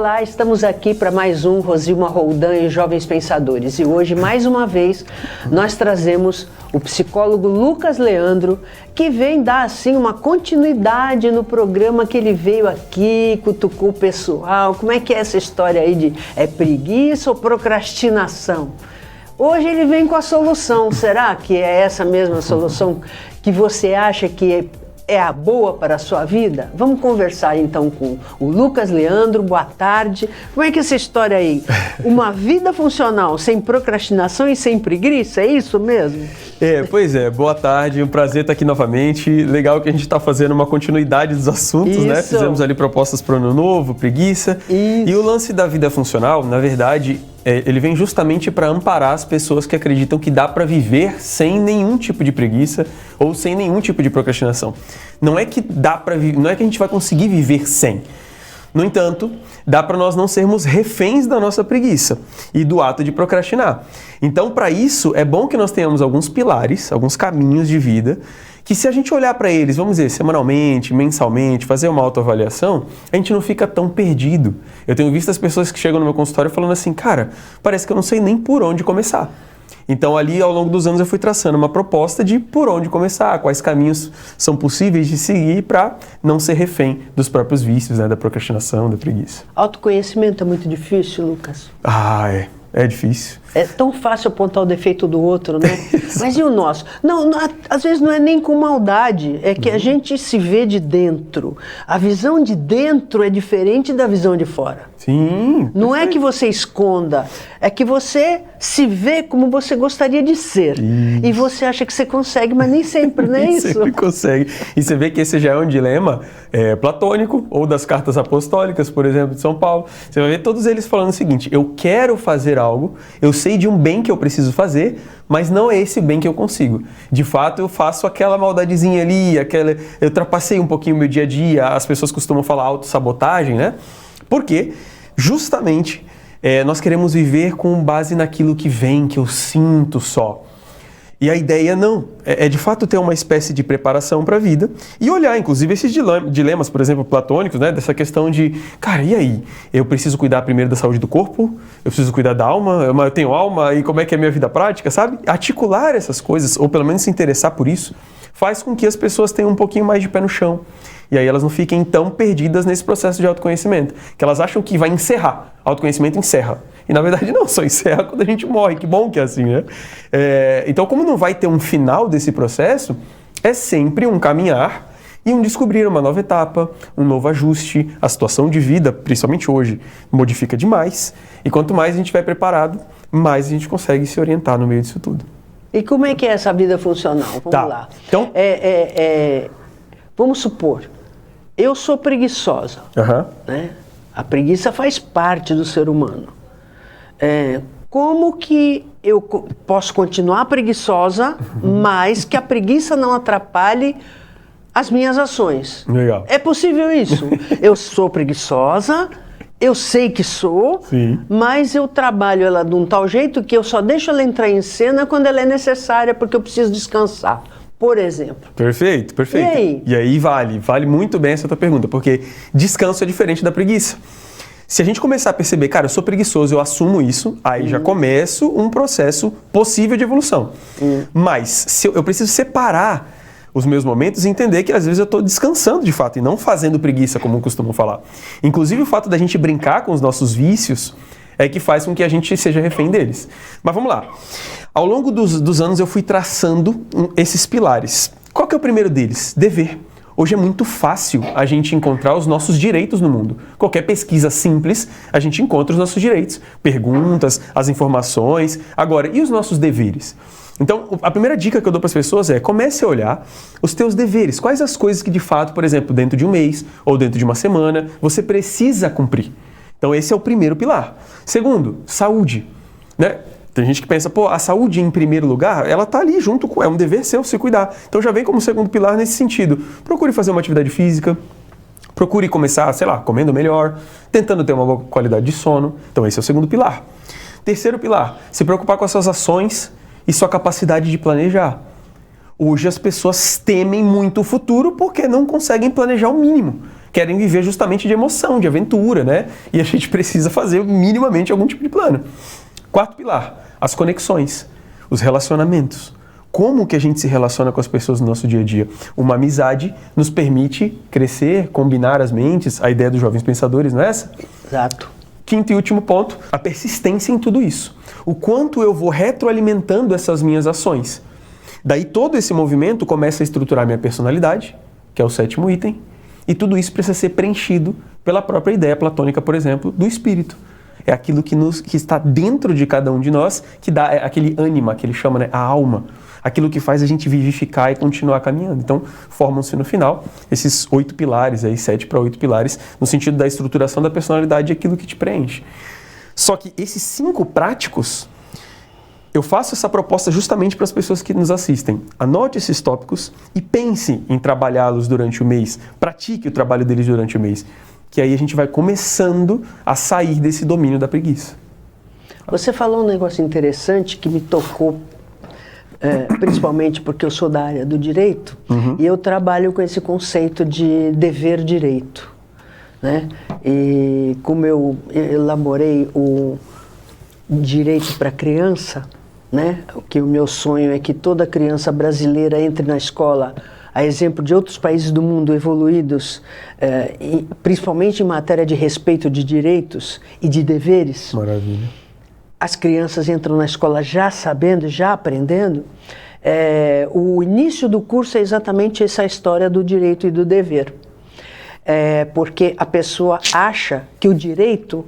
Olá, estamos aqui para mais um Rosilma Roldan e Jovens Pensadores. E hoje, mais uma vez, nós trazemos o psicólogo Lucas Leandro, que vem dar, assim, uma continuidade no programa que ele veio aqui, cutucou o pessoal. Como é que é essa história aí de preguiça ou procrastinação? Hoje ele vem com a solução. Será que é essa mesma solução que você acha que é a boa para a sua vida? Vamos conversar então com o Lucas Leandro. Boa tarde. Como é que é essa história aí? Uma vida funcional sem procrastinação e sem preguiça, é isso mesmo? Pois é. Boa tarde, um prazer estar aqui novamente. Legal que a gente está fazendo uma continuidade dos assuntos, né? Fizemos ali propostas para o ano novo, preguiça. Isso. E o lance da vida funcional, na verdade, ele vem justamente para amparar as pessoas que acreditam que dá para viver sem nenhum tipo de preguiça ou sem nenhum tipo de procrastinação. Não é que não é que a gente vai conseguir viver sem. No entanto, dá para nós não sermos reféns da nossa preguiça e do ato de procrastinar. Então, para isso, é bom que nós tenhamos alguns pilares, alguns caminhos de vida, que se a gente olhar para eles, vamos dizer, semanalmente, mensalmente, fazer uma autoavaliação, a gente não fica tão perdido. Eu tenho visto as pessoas que chegam no meu consultório falando assim, cara, parece que eu não sei nem por onde começar. Então ali ao longo dos anos eu fui traçando uma proposta de por onde começar, quais caminhos são possíveis de seguir para não ser refém dos próprios vícios, né, da procrastinação, da preguiça. Autoconhecimento é muito difícil, Lucas? É difícil. É tão fácil apontar o defeito do outro, né? Mas e o nosso? Não, às vezes não é nem com maldade, é que a gente se vê de dentro. A visão de dentro é diferente da visão de fora. Sim. Não é que você esconda, é que você se vê como você gostaria de ser. Isso. E você acha que você consegue, mas nem sempre, não é isso? Sempre consegue. E você vê que esse já é um dilema platônico, ou das cartas apostólicas, por exemplo, de São Paulo. Você vai ver todos eles falando o seguinte, eu quero fazer algo, eu sei de um bem que eu preciso fazer, mas não é esse bem que eu consigo. De fato, eu faço aquela maldadezinha ali, eu trapacei um pouquinho o meu dia a dia, as pessoas costumam falar autossabotagem, né? Porque justamente nós queremos viver com base naquilo que vem, que eu sinto só. E a ideia não, é de fato ter uma espécie de preparação para a vida e olhar, inclusive, esses dilemas, por exemplo, platônicos, né? Dessa questão de, cara, e aí? Eu preciso cuidar primeiro da saúde do corpo? Eu preciso cuidar da alma? Eu tenho alma? E como é que é a minha vida prática, sabe? Articular essas coisas, ou pelo menos se interessar por isso, faz com que as pessoas tenham um pouquinho mais de pé no chão. E aí elas não fiquem tão perdidas nesse processo de autoconhecimento, que elas acham que vai encerrar. Autoconhecimento encerra. E na verdade não, só encerra quando a gente morre. Que bom que é assim, né? Então, como não vai ter um final desse processo, é sempre um caminhar e um descobrir uma nova etapa, um novo ajuste. A situação de vida, principalmente hoje, modifica demais. E quanto mais a gente vai preparado, mais a gente consegue se orientar no meio disso tudo. E como é que é essa vida funcional? Vamos lá. Então, vamos supor, eu sou preguiçosa, né? A preguiça faz parte do ser humano. Como que eu posso continuar preguiçosa, mas que a preguiça não atrapalhe as minhas ações? Legal. É possível isso? Eu sou preguiçosa, eu sei que sou, sim, mas eu trabalho ela de um tal jeito que eu só deixo ela entrar em cena quando ela é necessária, porque eu preciso descansar. Por exemplo. Perfeito. E aí vale muito bem essa tua pergunta, porque descanso é diferente da preguiça. Se a gente começar a perceber, cara, eu sou preguiçoso, eu assumo isso, aí já começo um processo possível de evolução. Mas eu preciso separar os meus momentos e entender que às vezes eu estou descansando de fato e não fazendo preguiça, como costumam falar. Inclusive o fato da gente brincar com os nossos vícios é que faz com que a gente seja refém deles. Mas vamos lá. Ao longo dos anos eu fui traçando esses pilares. Qual que é o primeiro deles? Dever. Hoje é muito fácil a gente encontrar os nossos direitos no mundo. Qualquer pesquisa simples, a gente encontra os nossos direitos. Perguntas, as informações. Agora, e os nossos deveres? Então, a primeira dica que eu dou para as pessoas é comece a olhar os teus deveres. Quais as coisas que de fato, por exemplo, dentro de um mês ou dentro de uma semana, você precisa cumprir. Então, esse é o primeiro pilar. Segundo, saúde, né? Tem gente que pensa, a saúde em primeiro lugar, ela tá ali junto com, é um dever seu se cuidar. Então já vem como segundo pilar nesse sentido. Procure fazer uma atividade física, procure começar, comendo melhor, tentando ter uma boa qualidade de sono. Então esse é o segundo pilar. Terceiro pilar, se preocupar com as suas ações e sua capacidade de planejar. Hoje as pessoas temem muito o futuro porque não conseguem planejar o mínimo. querem viver justamente de emoção, de aventura, né? E a gente precisa fazer minimamente algum tipo de plano. Quarto pilar, as conexões, os relacionamentos. Como que a gente se relaciona com as pessoas no nosso dia a dia? Uma amizade nos permite crescer, combinar as mentes, a ideia dos jovens pensadores, não é essa? Exato. Quinto e último ponto, a persistência em tudo isso. O quanto eu vou retroalimentando essas minhas ações. Daí todo esse movimento começa a estruturar minha personalidade, que é o sétimo item, e tudo isso precisa ser preenchido pela própria ideia platônica, por exemplo, do espírito. É aquilo que está dentro de cada um de nós, que dá aquele ânima, que ele chama, né, a alma. Aquilo que faz a gente vivificar e continuar caminhando. Então, formam-se no final esses 8 pilares, aí 7 para 8 pilares, no sentido da estruturação da personalidade, aquilo que te preenche. Só que esses 5 práticos, eu faço essa proposta justamente para as pessoas que nos assistem. Anote esses tópicos e pense em trabalhá-los durante o mês. Pratique o trabalho deles durante o mês. Que aí a gente vai começando a sair desse domínio da preguiça. Você falou um negócio interessante que me tocou, principalmente porque eu sou da área do direito, e eu trabalho com esse conceito de dever-direito, né? E como eu elaborei o direito para criança, né? Que o meu sonho é que toda criança brasileira entre na escola, a exemplo de outros países do mundo evoluídos, principalmente em matéria de respeito de direitos e de deveres. Maravilha. As crianças entram na escola já sabendo, já aprendendo. O início do curso é exatamente essa história do direito e do dever. Porque a pessoa acha que o direito,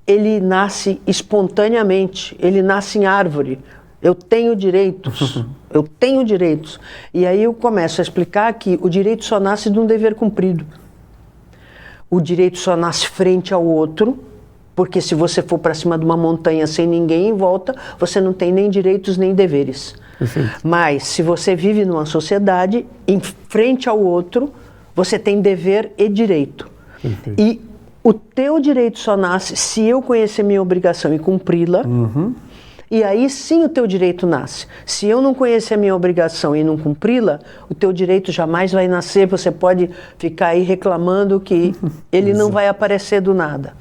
ele nasce espontaneamente, ele nasce em árvore. Eu tenho direitos, eu tenho direitos. E aí eu começo a explicar que o direito só nasce de um dever cumprido. O direito só nasce frente ao outro, porque se você for para cima de uma montanha sem ninguém em volta, você não tem nem direitos nem deveres. Perfeito. Mas se você vive numa sociedade, em frente ao outro, você tem dever e direito. Perfeito. E o teu direito só nasce se eu conhecer minha obrigação e cumpri-la. E aí sim o teu direito nasce. Se eu não conhecer a minha obrigação e não cumpri-la, o teu direito jamais vai nascer. Você pode ficar aí reclamando que ele não vai aparecer do nada.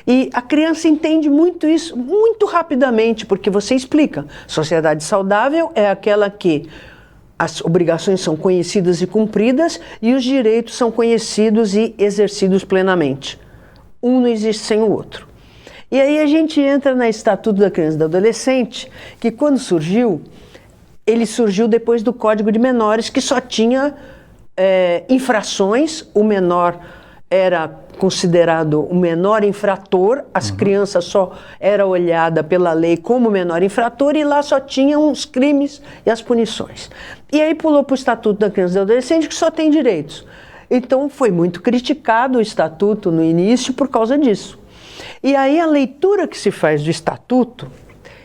E a criança entende muito isso, muito rapidamente, porque você explica. Sociedade saudável é aquela que as obrigações são conhecidas e cumpridas e os direitos são conhecidos e exercidos plenamente. Um não existe sem o outro. E aí a gente entra no Estatuto da Criança e do Adolescente, que quando surgiu, ele surgiu depois do Código de Menores, que só tinha infrações. O menor era considerado o menor infrator, as crianças só era olhada pela lei como menor infrator, e lá só tinham os crimes e as punições. E aí pulou para o Estatuto da Criança e do Adolescente, que só tem direitos. Então foi muito criticado o Estatuto no início por causa disso. E aí a leitura que se faz do Estatuto,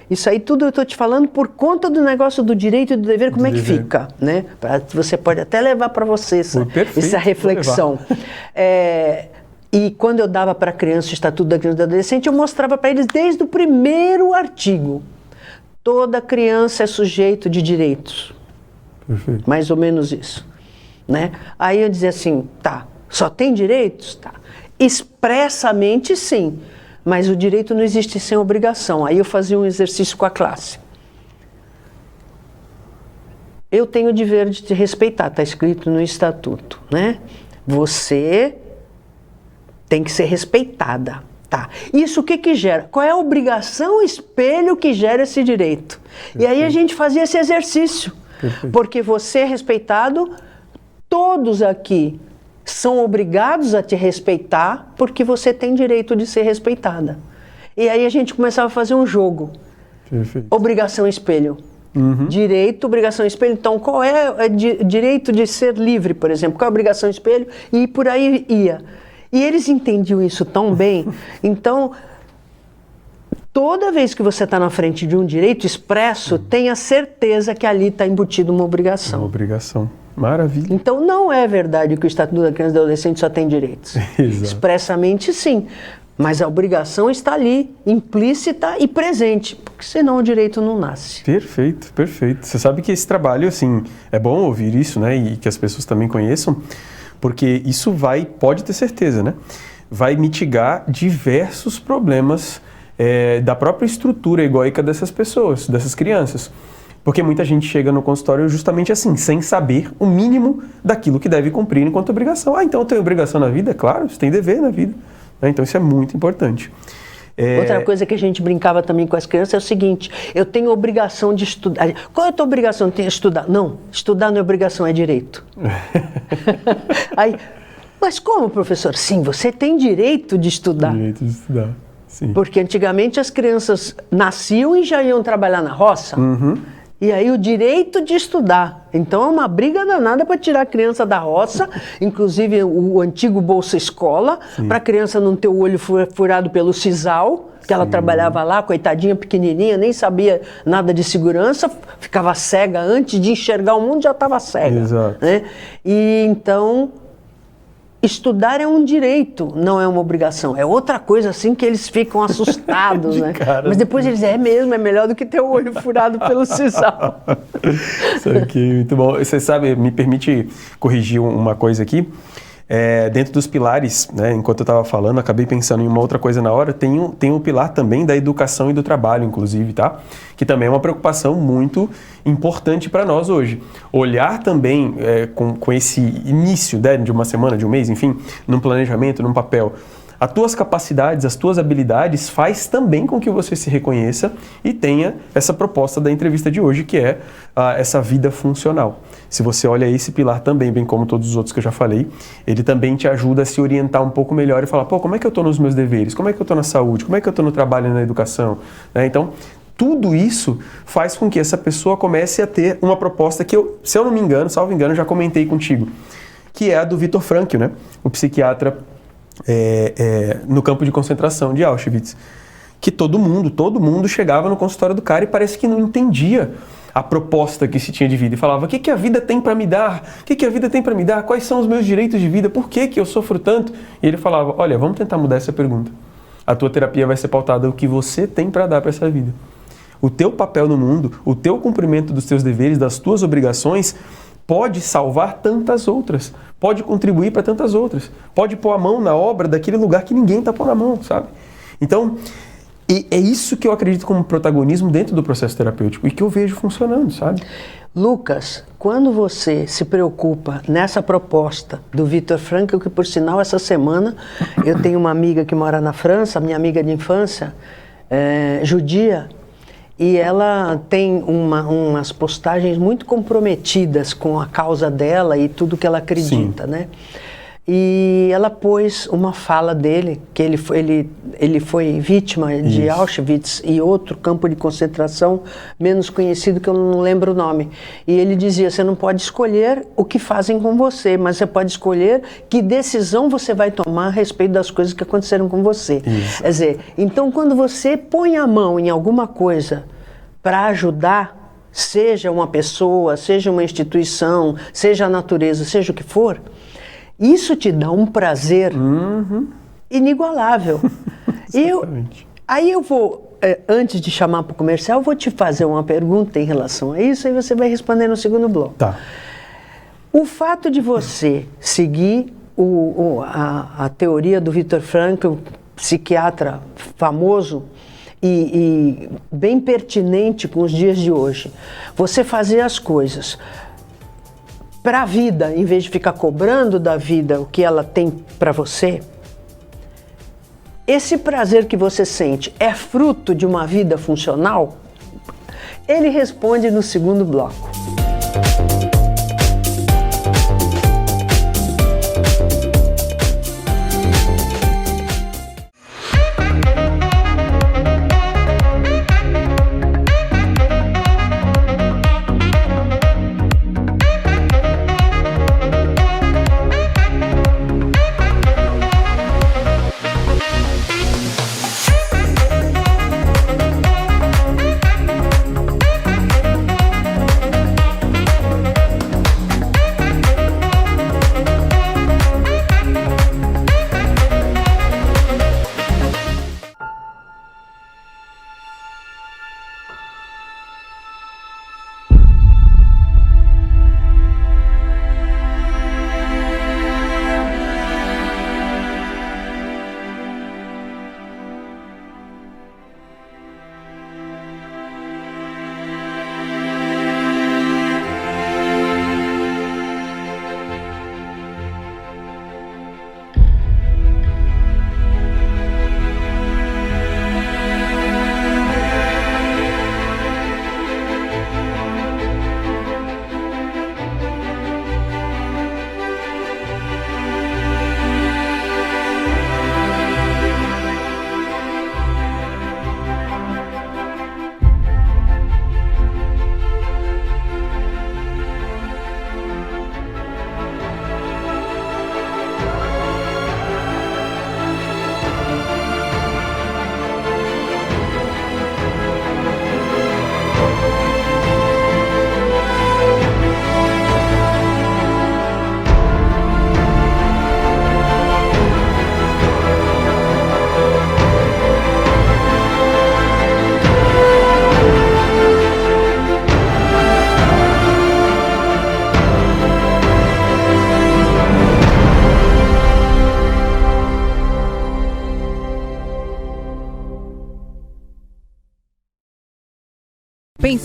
isso aí tudo eu estou te falando por conta do negócio do direito e do dever, como é que fica, né? Você pode até levar para você essa reflexão. E quando eu dava para a criança o Estatuto da Criança e do Adolescente, eu mostrava para eles desde o primeiro artigo. Toda criança é sujeito de direitos. Perfeito. Mais ou menos isso, né? Aí eu dizia assim, tá, só tem direitos? Tá. Expressamente sim, mas o direito não existe sem obrigação. Aí eu fazia um exercício com a classe. Eu tenho o dever de te respeitar, está escrito no Estatuto, né? Você tem que ser respeitada, tá? Isso o que gera? Qual é a obrigação espelho que gera esse direito? Perfeito. E aí a gente fazia esse exercício. Perfeito. Porque você é respeitado, todos aqui são obrigados a te respeitar porque você tem direito de ser respeitada. E aí a gente começava a fazer um jogo. Perfeito. Obrigação espelho. Direito, obrigação espelho. Então, qual é o direito de ser livre, por exemplo? Qual é a obrigação espelho? E por aí ia. E eles entendiam isso tão bem. Então, toda vez que você está na frente de um direito expresso, tenha certeza que ali está embutido uma obrigação. Uma obrigação. Maravilha. Então não é verdade que o Estatuto da Criança e do Adolescente só tem direitos. Exato. Expressamente sim, mas a obrigação está ali, implícita e presente, porque senão o direito não nasce. Perfeito, perfeito. Você sabe que esse trabalho, assim, é bom ouvir isso, né, e que as pessoas também conheçam, Porque isso pode ter certeza, né? Vai mitigar diversos problemas da própria estrutura egóica dessas pessoas, dessas crianças. Porque muita gente chega no consultório justamente assim, sem saber o mínimo daquilo que deve cumprir enquanto obrigação. Então eu tenho obrigação na vida? Claro, você tem dever na vida. Então isso é muito importante. Outra coisa que a gente brincava também com as crianças é o seguinte: eu tenho obrigação de estudar. Qual é a tua obrigação? Tem estudar? Não, estudar não é obrigação, é direito. Aí, mas como, professor? Sim, você tem direito de estudar. Direito de estudar, sim. Porque antigamente as crianças nasciam e já iam trabalhar na roça. Uhum. E aí o direito de estudar. Então é uma briga danada para tirar a criança da roça, inclusive o antigo Bolsa Escola, para a criança não ter o olho furado pelo sisal, que ela trabalhava lá, coitadinha, pequenininha, nem sabia nada de segurança, ficava cega antes de enxergar o mundo, já estava cega. Exato. Né? E então, estudar é um direito, não é uma obrigação. É outra coisa assim que eles ficam assustados, né? Mas depois eles é melhor do que ter o olho furado pelo sisal. Isso aqui, muito bom. Você sabe, me permite corrigir uma coisa aqui. Dentro dos pilares, né, enquanto eu estava falando, acabei pensando em uma outra coisa na hora, tem um pilar também da educação e do trabalho, inclusive, tá? Que também é uma preocupação muito importante para nós hoje. Olhar também com esse início, né, de uma semana, de um mês, enfim, num planejamento, num papel, as tuas capacidades, as tuas habilidades faz também com que você se reconheça e tenha essa proposta da entrevista de hoje, que é essa vida funcional. Se você olha esse pilar também, bem como todos os outros que eu já falei, ele também te ajuda a se orientar um pouco melhor e falar, como é que eu estou nos meus deveres? Como é que eu estou na saúde? Como é que eu estou no trabalho e na educação? Então, tudo isso faz com que essa pessoa comece a ter uma proposta que eu, se eu não me engano, salvo engano, já comentei contigo, que é a do Viktor Frankl, né? O psiquiatra no campo de concentração de Auschwitz, que todo mundo chegava no consultório do cara e parece que não entendia a proposta que se tinha de vida e falava, o que a vida tem para me dar? O que a vida tem para me dar? Quais são os meus direitos de vida? Por que eu sofro tanto? E ele falava, olha, vamos tentar mudar essa pergunta. A tua terapia vai ser pautada no que você tem para dar para essa vida. O teu papel no mundo, o teu cumprimento dos teus deveres, das tuas obrigações, pode salvar tantas outras, pode contribuir para tantas outras, pode pôr a mão na obra daquele lugar que ninguém está pondo a mão, sabe? Então, é isso que eu acredito como protagonismo dentro do processo terapêutico e que eu vejo funcionando, sabe? Lucas, quando você se preocupa nessa proposta do Viktor Frankl, que por sinal essa semana eu tenho uma amiga que mora na França, minha amiga de infância, judia, e ela tem umas postagens muito comprometidas com a causa dela e tudo que ela acredita, né? E ela pôs uma fala dele, que ele foi vítima de Auschwitz e outro campo de concentração menos conhecido, que eu não lembro o nome. E ele dizia, você não pode escolher o que fazem com você, mas você pode escolher que decisão você vai tomar a respeito das coisas que aconteceram com você. Isso. Quer dizer, então quando você põe a mão em alguma coisa para ajudar, seja uma pessoa, seja uma instituição, seja a natureza, seja o que for, isso te dá um prazer inigualável. Aí eu vou, antes de chamar para o comercial, eu vou te fazer uma pergunta em relação a isso e você vai responder no segundo bloco. Tá. O fato de você seguir a teoria do Viktor Frankl, psiquiatra famoso e bem pertinente com os dias de hoje, você fazer as coisas para a vida, em vez de ficar cobrando da vida o que ela tem para você, esse prazer que você sente é fruto de uma vida funcional? Ele responde no segundo bloco.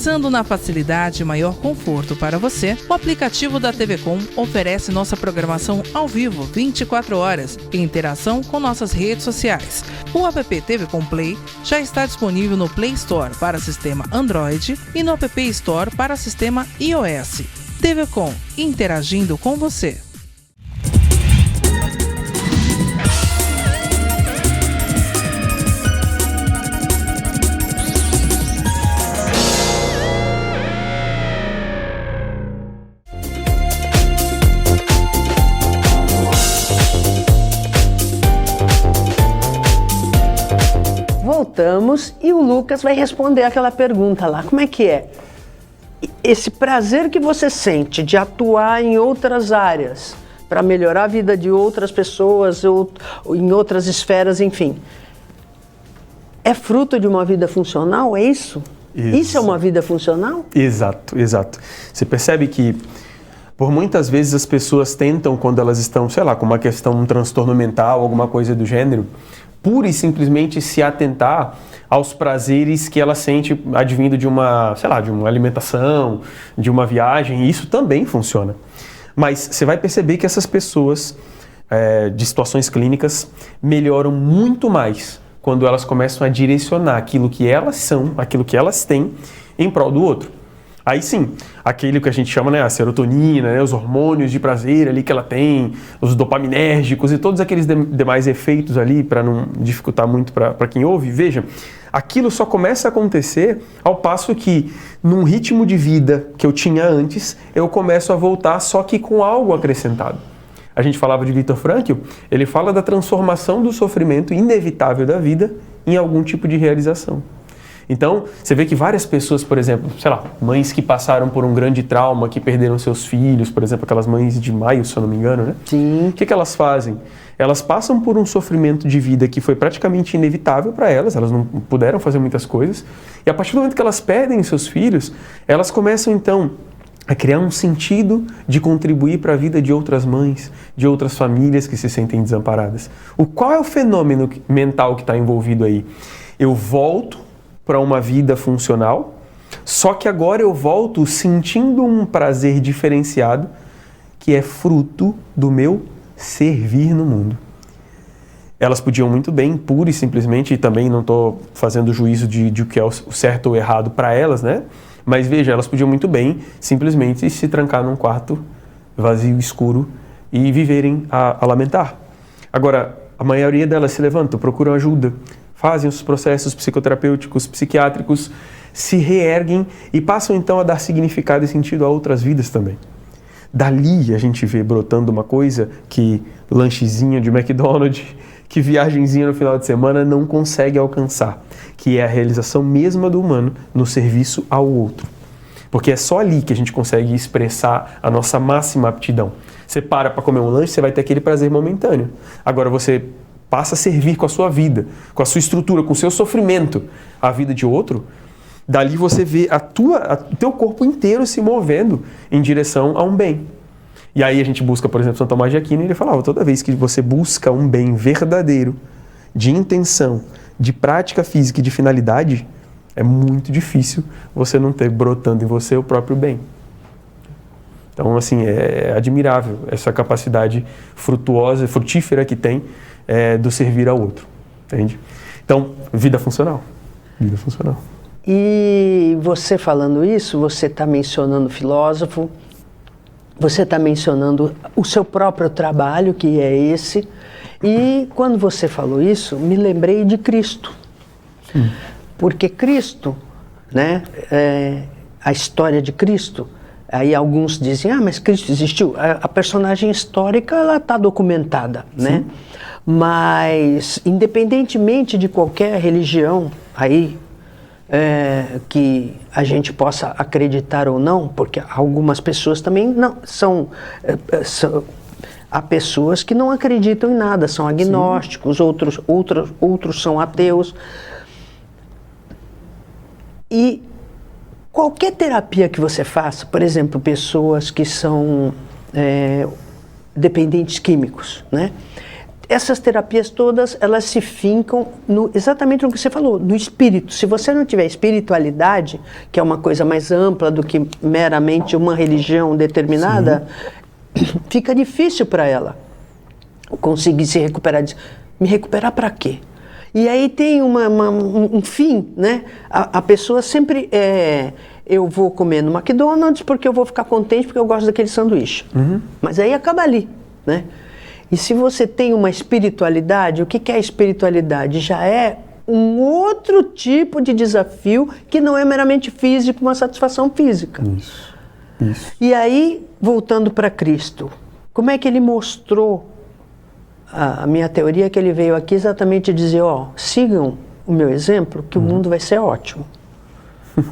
Pensando na facilidade e maior conforto para você, o aplicativo da TV Com oferece nossa programação ao vivo 24 horas e interação com nossas redes sociais. O app TV Com Play já está disponível no Play Store para sistema Android e no App Store para sistema iOS. TV Com, interagindo com você. Voltamos e o Lucas vai responder aquela pergunta lá. Como é que é? Esse prazer que você sente de atuar em outras áreas para melhorar a vida de outras pessoas ou em outras esferas, enfim, é fruto de uma vida funcional? É isso? Isso é uma vida funcional? Exato, exato. Você percebe que por muitas vezes as pessoas tentam, quando elas estão, sei lá, com uma questão, um transtorno mental, alguma coisa do gênero, pura e simplesmente se atentar aos prazeres que ela sente advindo de uma, sei lá, de uma alimentação, de uma viagem, e isso também funciona. Mas você vai perceber que essas pessoas de situações clínicas melhoram muito mais quando elas começam a direcionar aquilo que elas são, aquilo que elas têm, em prol do outro. Aí sim, aquele que a gente chama, né, a serotonina, né, os hormônios de prazer ali que ela tem, os dopaminérgicos e todos aqueles demais efeitos ali, para não dificultar muito para quem ouve, veja, aquilo só começa a acontecer ao passo que, num ritmo de vida que eu tinha antes, eu começo a voltar só que com algo acrescentado. A gente falava de Viktor Frankl, ele fala da transformação do sofrimento inevitável da vida em algum tipo de realização. Então, você vê que várias pessoas, por exemplo, sei lá, mães que passaram por um grande trauma, que perderam seus filhos, por exemplo, aquelas mães de Maio, se eu não me engano, né? Sim. O que elas fazem? Elas passam por um sofrimento de vida que foi praticamente inevitável para elas não puderam fazer muitas coisas, e a partir do momento que elas perdem seus filhos, elas começam então a criar um sentido de contribuir para a vida de outras mães, de outras famílias que se sentem desamparadas. Qual é o fenômeno mental que está envolvido aí? Eu volto para uma vida funcional, só que agora eu volto sentindo um prazer diferenciado que é fruto do meu servir no mundo. Elas podiam muito bem, pura e simplesmente, e também não estou fazendo juízo de o que é o certo ou errado para elas, né? Mas veja, elas podiam muito bem simplesmente se trancar num quarto vazio, escuro e viverem a lamentar. Agora, a maioria delas se levantam, procuram ajuda, fazem os processos psicoterapêuticos, psiquiátricos, se reerguem e passam então a dar significado e sentido a outras vidas também. Dali a gente vê brotando uma coisa que lanchezinho de McDonald's, que viagenzinha no final de semana não consegue alcançar, que é a realização mesma do humano no serviço ao outro. Porque é só ali que a gente consegue expressar a nossa máxima aptidão. Você para comer um lanche, você vai ter aquele prazer momentâneo. Agora você passa a servir com a sua vida, com a sua estrutura, com o seu sofrimento, a vida de outro, dali você vê o teu corpo inteiro se movendo em direção a um bem. E aí a gente busca, por exemplo, São Tomás de Aquino, e ele falava, toda vez que você busca um bem verdadeiro, de intenção, de prática física e de finalidade, é muito difícil você não ter brotando em você o próprio bem. Então, assim, é admirável essa capacidade frutuosa, frutífera que tem do servir ao outro, entende? Então, vida funcional. Vida funcional. E você falando isso, você está mencionando filósofo, você está mencionando o seu próprio trabalho, que é esse, e quando você falou isso, me lembrei de Cristo. Porque Cristo, né, a história de Cristo, aí alguns dizem, mas Cristo existiu. A personagem histórica, ela está documentada, né? Mas, independentemente de qualquer religião aí, que a gente possa acreditar ou não, porque algumas pessoas também não são, há pessoas que não acreditam em nada, são agnósticos, outros são ateus. E qualquer terapia que você faça, por exemplo, pessoas que são dependentes químicos, né? essas terapias todas, elas se fincam exatamente no que você falou, no espírito. Se você não tiver espiritualidade, que é uma coisa mais ampla do que meramente uma religião determinada, fica difícil para ela conseguir se recuperar. Me recuperar para quê? E aí tem um fim, né? A pessoa sempre eu vou comer no McDonald's porque eu vou ficar contente porque eu gosto daquele sanduíche. Mas aí acaba ali, né? E se você tem uma espiritualidade, o que é a espiritualidade? Já é um outro tipo de desafio que não é meramente físico, uma satisfação física. Isso. E aí, voltando para Cristo, como é que ele mostrou a minha teoria, que ele veio aqui exatamente dizer, sigam o meu exemplo, que o mundo vai ser ótimo.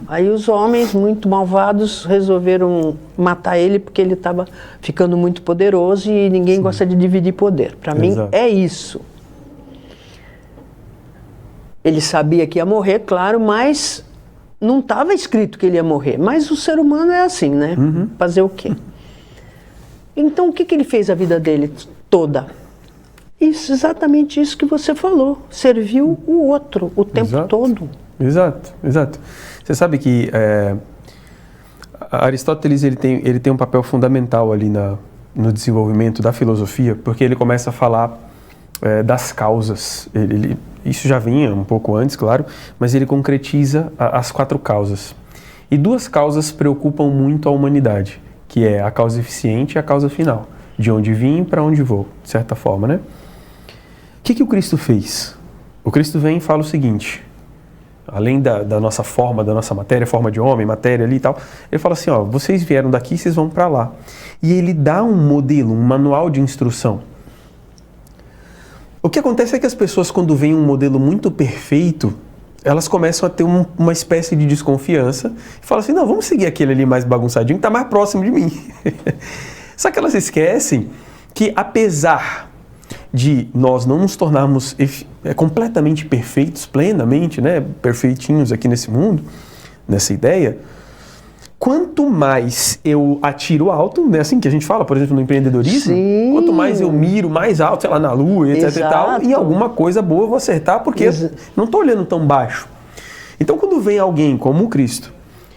Aí os homens muito malvados resolveram matar ele porque ele estava ficando muito poderoso e ninguém gosta de dividir poder. Para mim é isso. Ele sabia que ia morrer, claro, mas não estava escrito que ele ia morrer. Mas o ser humano é assim, né? Fazer o quê? Então o que ele fez a vida dele toda? Exatamente isso que você falou. Serviu o outro o tempo todo. Exato. Você sabe que Aristóteles ele tem um papel fundamental ali no desenvolvimento da filosofia, porque ele começa a falar das causas. Isso já vinha um pouco antes, claro, mas ele concretiza as 4 causas. E 2 causas preocupam muito a humanidade, que é a causa eficiente e a causa final. De onde vim e para onde vou, de certa forma, né? O que o Cristo fez? O Cristo vem e fala o seguinte... Além da nossa forma, da nossa matéria, forma de homem, matéria ali e tal, ele fala assim, vocês vieram daqui, vocês vão para lá. E ele dá um modelo, um manual de instrução. O que acontece é que as pessoas, quando veem um modelo muito perfeito, elas começam a ter uma espécie de desconfiança e falam assim, não, vamos seguir aquele ali mais bagunçadinho, que está mais próximo de mim. Só que elas esquecem que, apesar de nós não nos tornarmos completamente perfeitos, plenamente, né, perfeitinhos aqui nesse mundo, nessa ideia, quanto mais eu atiro alto, né, assim que a gente fala, por exemplo, no empreendedorismo, quanto mais eu miro mais alto, sei lá, na lua, etc e tal, e alguma coisa boa eu vou acertar, porque não estou olhando tão baixo. Então, quando vem alguém como o Cristo,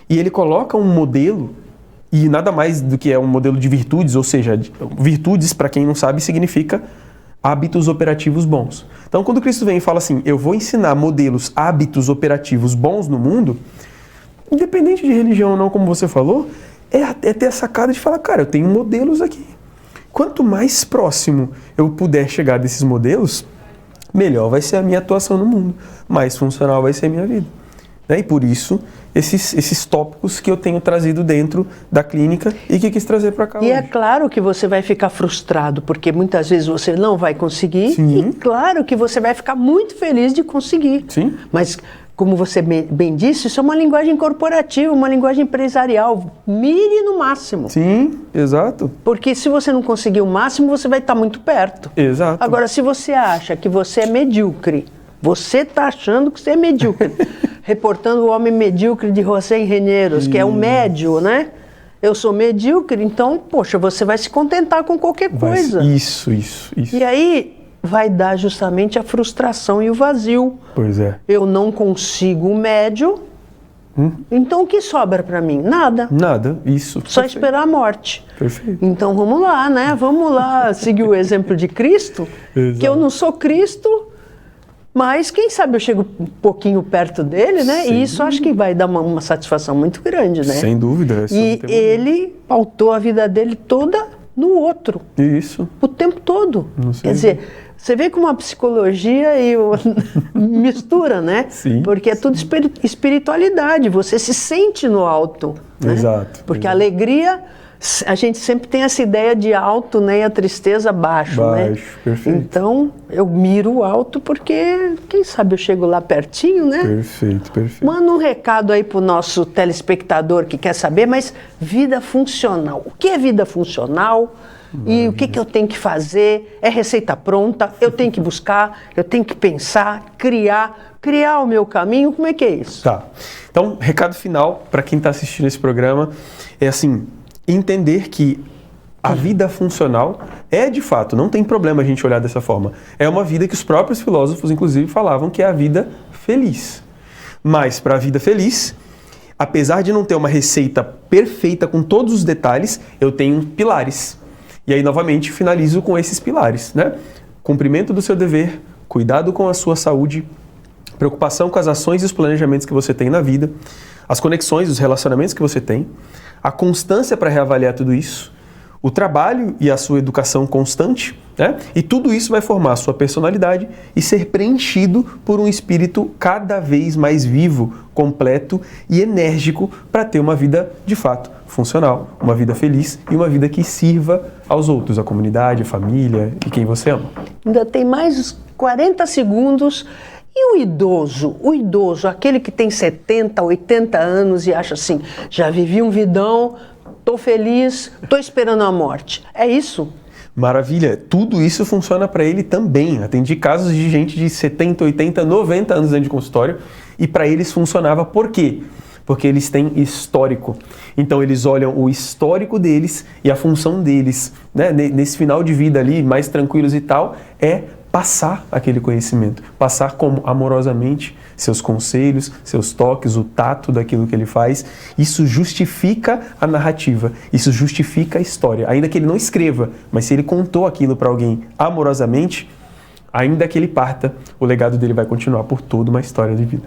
e ele coloca um modelo, e nada mais do que é um modelo de virtudes, ou seja, virtudes, para quem não sabe, significa hábitos operativos bons. Então, quando Cristo vem e fala assim, eu vou ensinar modelos, hábitos operativos bons no mundo, independente de religião ou não, como você falou, é ter a sacada de falar, cara, eu tenho modelos aqui. Quanto mais próximo eu puder chegar desses modelos, melhor vai ser a minha atuação no mundo, mais funcional vai ser a minha vida. E por isso, esses tópicos que eu tenho trazido dentro da clínica e que quis trazer para cá hoje. É claro que você vai ficar frustrado, porque muitas vezes você não vai conseguir, e claro que você vai ficar muito feliz de conseguir. Sim. Mas, como você bem disse, isso é uma linguagem corporativa, uma linguagem empresarial. Mire no máximo. Sim, exato. Porque se você não conseguir o máximo, você vai estar muito perto. Exato. Agora, se você acha que você é medíocre, você está achando que você é medíocre. Reportando o homem medíocre de José Reneiros, que é um médio, né? Eu sou medíocre, então, poxa, você vai se contentar com qualquer coisa. Isso. E aí vai dar justamente a frustração e o vazio. Pois é. Eu não consigo o médio, então o que sobra para mim? Nada. Nada, isso. Só esperar a morte. Perfeito. Então vamos lá, né? Vamos lá seguir o exemplo de Cristo, que eu não sou Cristo, mas quem sabe eu chego um pouquinho perto dele, né? E isso acho que vai dar uma satisfação muito grande, né? Sem dúvida. E ele pautou a vida dele toda no outro. Isso. O tempo todo. Quer dizer, você vê como a psicologia e mistura, né? Sim. Porque é tudo espiritualidade. Você se sente no alto. Né? Exato. Porque a alegria... A gente sempre tem essa ideia de alto, né, e a tristeza baixo, né? Perfeito. Então, eu miro o alto porque, quem sabe eu chego lá pertinho, né? Perfeito. Manda um recado aí pro nosso telespectador que quer saber, mas vida funcional. O que é vida funcional? E o que eu tenho que fazer? É receita pronta? Eu tenho que buscar? Eu tenho que pensar, criar o meu caminho? Como é que é isso? Tá. Então, recado final para quem está assistindo esse programa é assim... Entender que A vida funcional é, de fato, não tem problema a gente olhar dessa forma. É uma vida que os próprios filósofos, inclusive, falavam que é a vida feliz. Mas, para a vida feliz, apesar de não ter uma receita perfeita com todos os detalhes, eu tenho pilares. E aí, novamente, finalizo com esses pilares, né? Cumprimento do seu dever, cuidado com a sua saúde, preocupação com as ações e os planejamentos que você tem na vida, as conexões, os relacionamentos que você tem, a constância para reavaliar tudo isso, o trabalho e a sua educação constante, né? E tudo isso vai formar a sua personalidade e ser preenchido por um espírito cada vez mais vivo, completo e enérgico para ter uma vida, de fato, funcional, uma vida feliz e uma vida que sirva aos outros, a comunidade, a família e quem você ama. Ainda tem mais uns 40 segundos. E o idoso, aquele que tem 70, 80 anos e acha assim, já vivi um vidão, tô feliz, tô esperando a morte. É isso? Maravilha, tudo isso funciona para ele também. Atendi casos de gente de 70, 80, 90 anos dentro de consultório e para eles funcionava. Por quê? Porque eles têm histórico. Então eles olham o histórico deles e a função deles, né, nesse final de vida ali, mais tranquilos e tal, é passar aquele conhecimento, passar como amorosamente seus conselhos, seus toques, o tato daquilo que ele faz. Isso justifica a narrativa, isso justifica a história. Ainda que ele não escreva, mas se ele contou aquilo para alguém amorosamente, ainda que ele parta, o legado dele vai continuar por toda uma história de vida.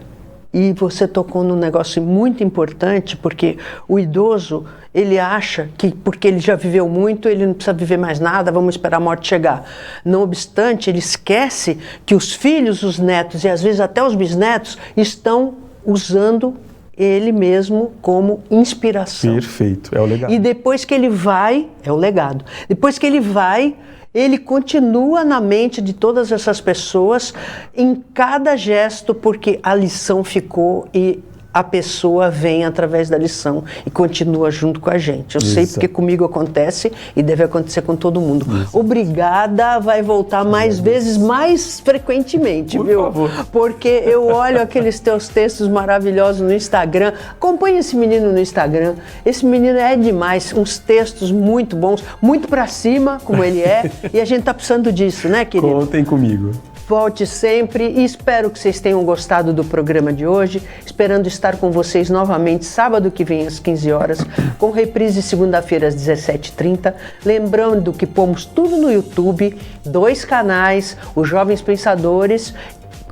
E você tocou num negócio muito importante, porque o idoso, ele acha que porque ele já viveu muito, ele não precisa viver mais nada, vamos esperar a morte chegar. Não obstante, ele esquece que os filhos, os netos e às vezes até os bisnetos estão usando ele mesmo como inspiração. Perfeito, é o legado. E depois que ele vai, é o legado, depois que ele vai, ele continua na mente de todas essas pessoas em cada gesto, porque a lição ficou e a pessoa vem através da lição e continua junto com a gente. Eu sei porque comigo acontece e deve acontecer com todo mundo. Isso. Obrigada, vai voltar mais vezes, mais frequentemente, por viu? Favor. Porque eu olho aqueles teus textos maravilhosos no Instagram. Acompanhe esse menino no Instagram. Esse menino é demais, uns textos muito bons, muito pra cima, como ele é, e a gente tá precisando disso, né, querido? Contem comigo. Volte sempre e espero que vocês tenham gostado do programa de hoje, esperando estar com vocês novamente sábado que vem às 15 horas, com reprise segunda-feira às 17h30. Lembrando que pomos tudo no YouTube, 2 canais, os Jovens Pensadores,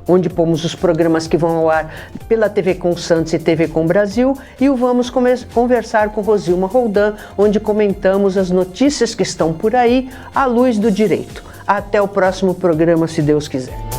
onde pomos os programas que vão ao ar pela TV Com Santos e TV Com Brasil, e o Vamos Conversar com Rosilma Roldan, onde comentamos as notícias que estão por aí à luz do direito. Até o próximo programa, se Deus quiser.